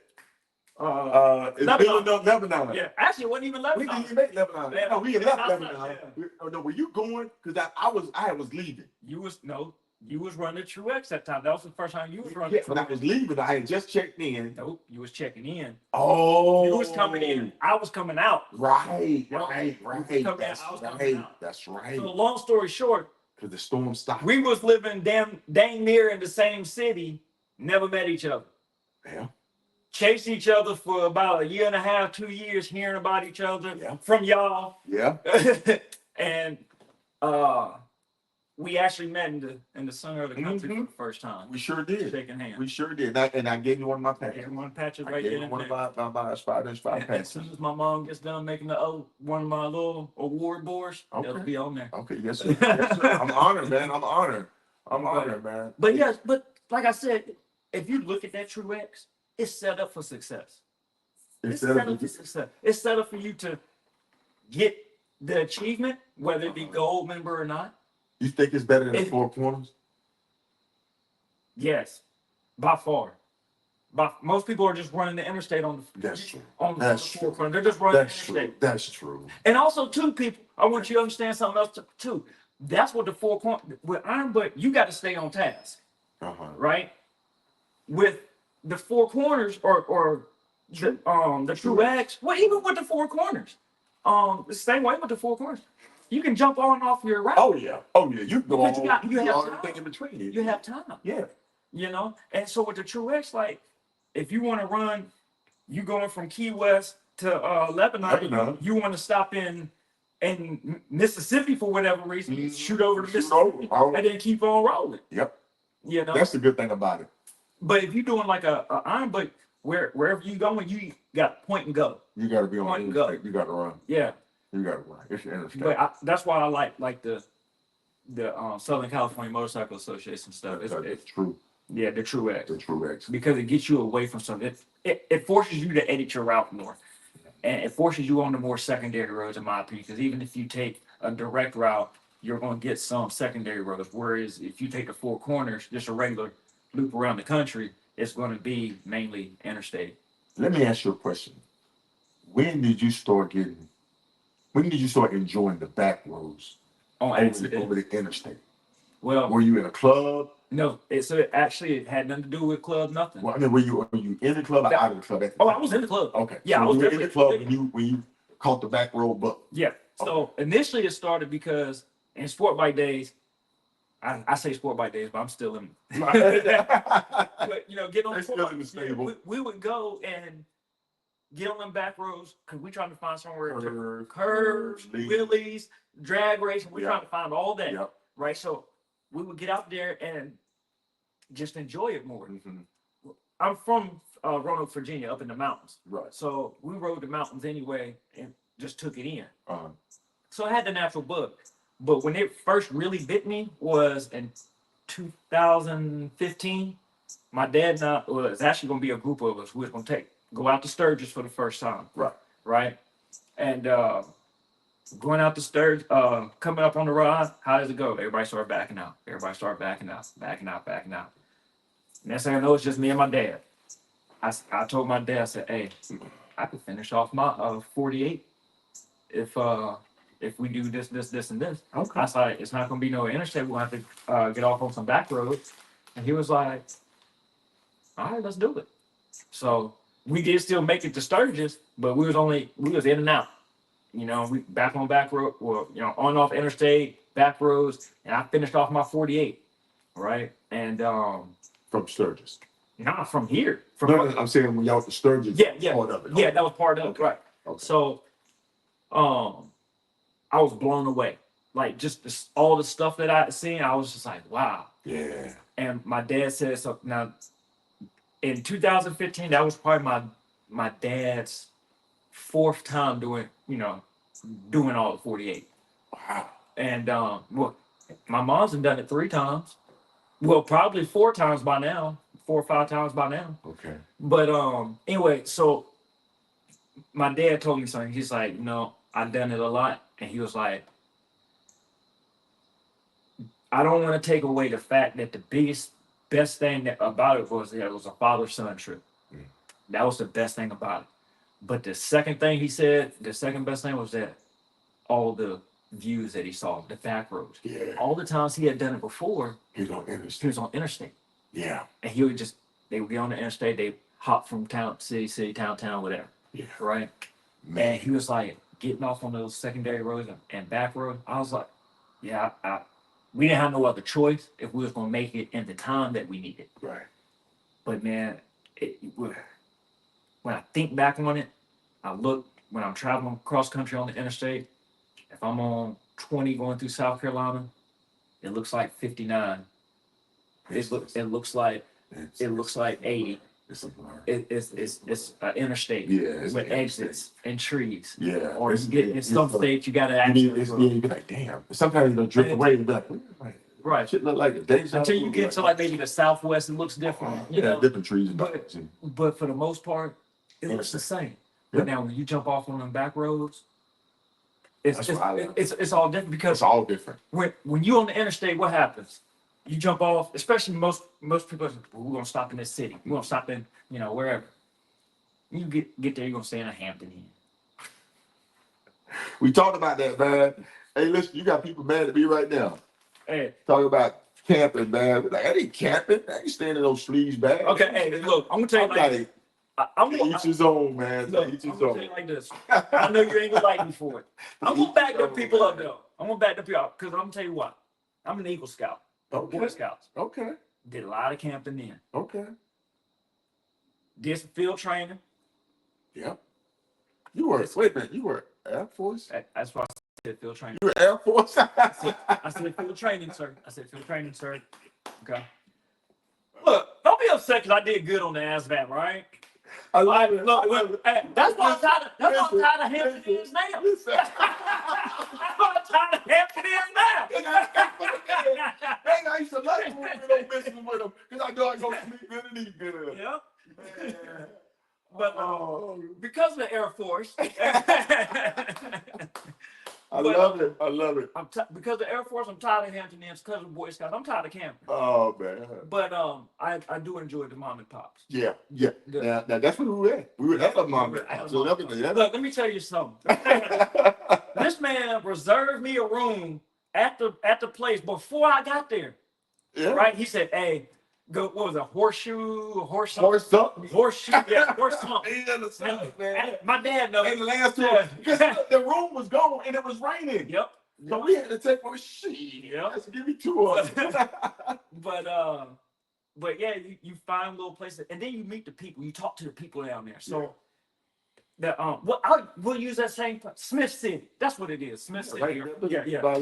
Lebanon. Yeah, actually, it wasn't even Lebanon. We didn't even make Lebanon. Yeah. No, we had left Lebanon. Yeah. No, were you going? Because I was leaving. You was running Truex that time. That was the first time you was running. Yeah, but I was leaving. I had just checked in. Nope, you was checking in. Oh, you was coming in. I was coming out. Right. That's right. So long story short, because the storm stopped. We was living dang near in the same city. Never met each other. Yeah. Chased each other for about 1.5, 2 years, hearing about each other from y'all. Yeah. And we actually met in the center of the country for the first time. We sure did. Shaking hands. We sure did. And I gave you one of my patches. Right there. One of my 5-inch patches. As soon as my mom gets done making one of my little award boards, it'll be on there. Okay, yes, sir. Yes, sir. I'm honored, man. I'm honored, man. But yes, like I said, if you look at that Truex, it's set up for success. It's set up for success. It's set up for you to get the achievement, whether it be gold member or not. You think it's better than the Four Corners? Yes, by far. Most people are just running the interstate on the. That's true. That's true. They're just running the interstate. That's true. And also, too, people, I want you to understand something else too. That's what the Four Corners with Iron, but you got to stay on task, right? With the Four Corners or the Truex, well, even with the Four Corners, the same way with the Four Corners. You can jump on and off your route. Oh yeah. You can go on. You have everything in between. You have time. Yeah. you know. And so with the True X, like, if you want to run, you going from Key West to Lebanon, you want to stop in Mississippi for whatever reason, shoot over to Mississippi, and then keep on rolling. Yep. You know, That's the good thing about it. but if you're doing like a iron, but wherever you going, you got point and go. You got to be on Point the and go. interstate. You got to run. Yeah, You got to run. It's the interstate. but that's why I like the Southern California Motorcycle Association stuff. It's true. Yeah, the True X. The True X. Because it gets you away from something. It forces you to edit your route more. And it forces you on the more secondary roads, in my opinion. Because even if you take a direct route, you're going to get some secondary roads. Whereas if you take the four corners, just a regular loop around the country, it's going to be mainly interstate. Let me ask you a question. When did you start enjoying the back roads over the interstate? Well, Were you in a club? no, it actually had nothing to do with club, nothing. Well, I mean, were you in the club or out of the club? I was in the club. Okay. Yeah, so I was you were in the club definitely- when you caught the back road book. Yeah. So initially it started because in sport bike days, I say sport bike days, but I'm still in. But you know, get on They're sport still bike. in the stable. We would go and get on them back roads because we trying to find somewhere to Curves, wheelies, drag racing. We Yeah. trying to find all that, Yep. right? So we would get out there and just enjoy it more. Mhm. I'm from Roanoke, Virginia, up in the mountains. Right. So we rode the mountains anyway and just took it in. Uh-huh. So I had the natural bug. But when it first really bit me was in 2015. My dad and I, well, it's actually going to be a group of us. We was going to go out to Sturgis for the first time. Right. Right. And going out to Sturgis, coming up on the ride, how does it go? Everybody started backing out. Backing out. Next thing I know, it's just me and my dad. I told my dad, I said, hey, I could finish off my 48 if we do this, and this. Okay. I was like, it's not going to be no interstate. We're going to have to get off on some back roads. And he was like, all right, let's do it. So we did still make it to Sturgis, but we was in and out. You know, we back on back road, well, you know, on and off interstate, back roads, and I finished off my 48, right? And From Sturgis. not from here. From No, I'm saying when y'all went to Sturgis. yeah, Part of it. yeah, that was part of it, Okay. right? Okay. So, I was blown away. Like just all the stuff that I had seen, I was just like, wow. Yeah. And my dad said so. Now, in 2015, that was probably my dad's fourth time doing all the 48. Wow. And well, my mom's done it 3 times. Well, probably 4 times by now, 4 or 5 times by now. Okay. But anyway, so my dad told me something. He's like, no, I've done it a lot, and he was like, I don't want to take away the fact that the best thing about it was that it was a father-son trip. Mm. That was the best thing about it. But the second thing he said, the second best thing was that all the views that he saw, the back roads. Yeah. All the times he had done it before, He's on he interstate. was on interstate. Yeah. And they would get on the interstate, they hop from town, city, town, whatever. Yeah. Right? Man. And he was like, getting off on those secondary roads and back roads. I was like, yeah, we didn't have no other choice if we was going to make it in the time that we needed. Right. But man, when I think back on it, I look, when I'm traveling cross country on the interstate, if I'm on 20 going through South Carolina, it looks like 59. It looks like 80. It's a blur. It's interstate Yeah. It's with an exits and trees. Yeah. Or you get in some states you gotta actually You be like, damn. Sometimes you drift away and be like, right. shit look like a deja Until you vu, get to like maybe the Southwest, it looks different. You Yeah, know? different trees and But- buckets. But for the most part, it looks the same. Yeah. But now when you jump off on them back roads, it's That's what I love. it's all different because It's all different. when you on the interstate, what happens? You jump off, especially most people. Well, we're gonna stop in this city. We're gonna stop in wherever. You get there, you're gonna stay in a Hampton Inn. We talked about that, man. Hey, listen, you got people mad at me right now. Hey, Talking about camping, man. Like, I ain't camping. I ain't staying in those sleeves bags. okay, hey, look, I'm gonna tell you I'm like like, I'm to gonna each his own, man. look, To each I'm his gonna own. tell you like this. I know you ain't gonna like me for it. I'm gonna back them people up though. I'm gonna back them people up because I'm gonna tell you what. I'm an Eagle Scout, Boy Okay. Scouts. Okay. Did a lot of camping then. Okay. Did some field training. Yep. You were, wait a minute, you were Air Force? That's why I said field training. You were Air Force? I said field training, sir. I said field training, sir. Okay. Look, don't be upset because I did good on the ASVAB, right? I love it. Look, that's why I'm tired of, Hampton Inns now. Listen. That's why I'm tired of Hampton Inns now. Dang, I used to like moving business with them because I know I go sleep good and eat good. Yep. Man. But because of the Air Force, I love it. I love it. because of the Air Force, I'm tired of Hampton Inns. Because of Boy Scouts, I'm tired of camping. Oh man. But I do enjoy the mom and pops. Yeah. Now that's what we were at. We were at the mom and pops. So Look, let me tell you something. This man reserved me a room at the place before I got there. Yeah. Right? He said, "Hey, go. What was it? Horseshoe, horse something. horseshoe, yeah, horse something." He understands, man. My dad knows. And the last two, because the room was gone and it was raining. Yep. So we had to take one sheet. Yep. Let's give me two of them. But yeah, you find little places, and then you meet the people. You talk to the people down there. So we'll use that same Smith City. That's what it is. Smith City. Yeah.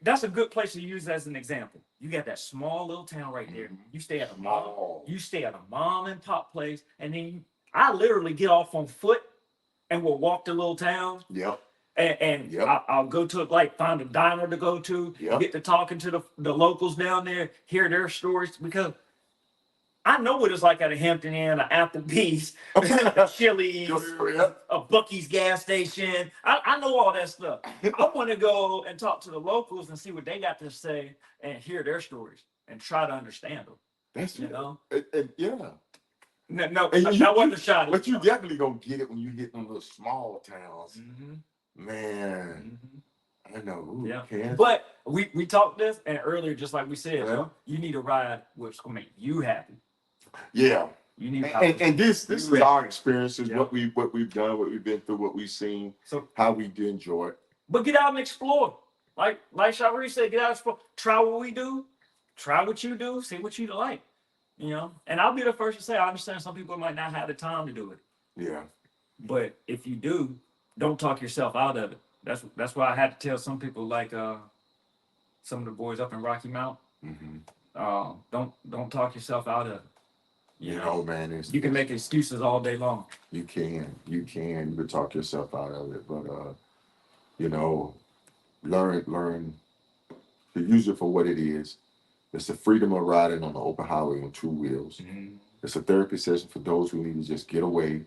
That's a good place to use as an example. You got that small little town right there. You stay at a mom. You stay at a mom and pop place, and then I literally get off on foot, and we'll walk the little town. Yep. And I'll go to find a diner to go to, get to talking to the locals down there, hear their stories, because I know what it's like at a Hampton Inn, an Applebee's, a Chili's, a Buc-ee's gas station. I know all that stuff. I want to go and talk to the locals and see what they got to say and hear their stories and try to understand them. That's you know. And No, and that wasn't a shot. But you definitely gonna get it when you hit them little small towns. Mm-hmm. Man, I know. Ooh, yeah. But we talked this, and earlier, just like we said, you need a ride which gonna make you happy. Yeah. You need and this is our experiences, what we've done, what we've been through, what we've seen, so how we do enjoy it. But get out and explore. Like Shawari said, get out and explore. Try what we do, try what you do, see what you like. You know, and I'll be the first to say I understand some people might not have the time to do it. Yeah. But if you do, don't talk yourself out of it. That's why I had to tell some people, like some of the boys up in Rocky Mount. Don't talk yourself out of it. You know, man, you can make excuses all day long. You can talk yourself out of it, but you know, learn to use it for what it is. It's the freedom of riding on the open highway on two wheels. Mm-hmm. It's a therapy session for those who need to just get away,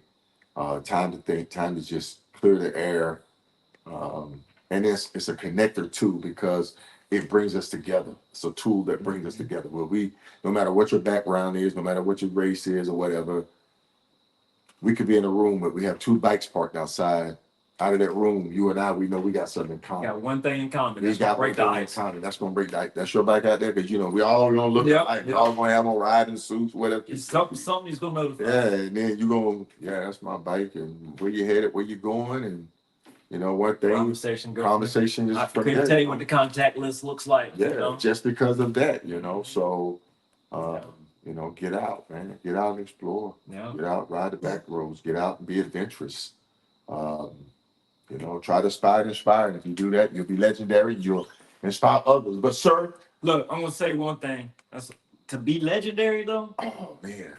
time to think, time to just clear the air. And it's a connector too, because it brings us together. It's a tool that brings us together. Where no matter what your background is, no matter what your race is or whatever, we could be in a room, but we have two bikes parked outside. Out of that room, you and I, we know we got something in common. Got one thing in common. That's gonna break the ice. That's gonna break the ice. That's your bike out there, because you know we all gonna look like we all gonna have on riding suits, whatever. Something's gonna notify. Yeah, and then you gonna, that's my bike, and where you headed, where you going, and you know one thing. Conversation is. I couldn't tell you what the contact list looks like. Yeah, you know? Just because of that, you know. So, you know, get out, man. Get out and explore. Yeah. Get out, ride the back roads. Get out and be adventurous. You know, try to inspire. And if you do that, you'll be legendary. You'll inspire others. But, sir. Look, I'm going to say one thing. To be legendary, though. Oh, man.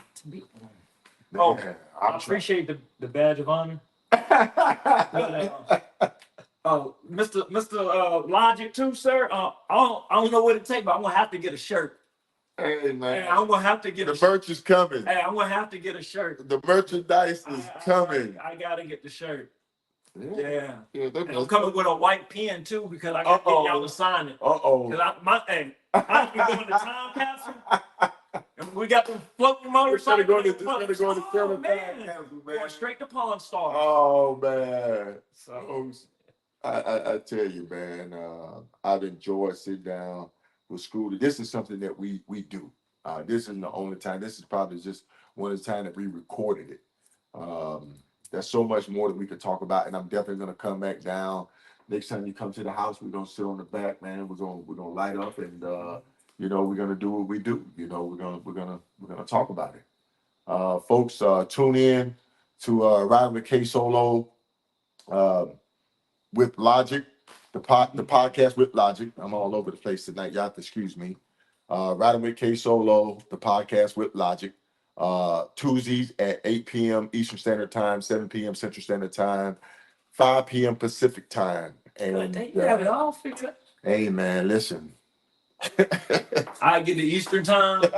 I appreciate the badge of honor. Mr. Logic, too, sir. I don't know what it takes, but I'm going to have to get a shirt. Hey, man. Hey, I'm going to have to get the merch is coming. Hey, I'm going to have to get a shirt. The merchandise is coming. I got to get the shirt. Yeah. I'm coming with a white pen too, because I got to get y'all to sign it. Because I can go in the time capsule. And we got the floating motorcycle. Going straight to Pawn Stars. Oh man. So I tell you, man, I've enjoyed sitting down with Scoota. This is something that we do. This isn't the only time. This is probably just one of the times that we recorded it. There's so much more that we could talk about, and I'm definitely gonna come back down. Next time you come to the house, we're gonna sit on the back, man. We're gonna light up and you know, we're gonna do what we do. You know, we're gonna talk about it. Folks, tune in to Riding with KSolo with Logic, the podcast with Logic. I'm all over the place tonight. Y'all have to excuse me. Riding with KSolo, the podcast with Logic. Tuesdays at 8 p.m. Eastern Standard Time, 7 p.m. Central Standard Time, 5 p.m. Pacific Time. And They have it all figured out. hey man, listen. I get the Eastern time and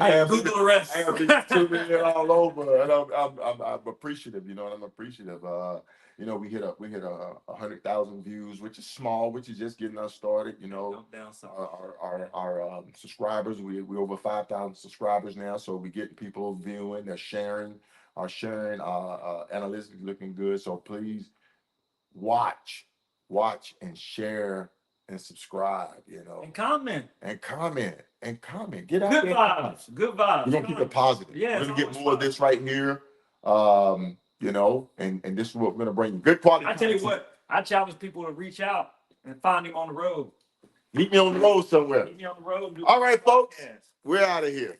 I then have Google the rest. I have been tuning in all over, and I'm appreciative. You know, and I'm appreciative. You know, we hit a 100,000 views, which is small, which is just getting us started. You know, our subscribers, we over 5,000 subscribers now, so we getting people viewing, they're sharing, analytics looking good. So please watch and share and subscribe. You know, And comment. Get out Good there. vibes. Good vibes. We're gonna keep it positive. Yeah, We're gonna get it's more of this right here. You know, and this is what we're gonna bring you. Good quality. I tell you what, I challenge people to reach out and find him on the road. Meet me on the road somewhere. Meet me on the road. All right, folks. We're out of here.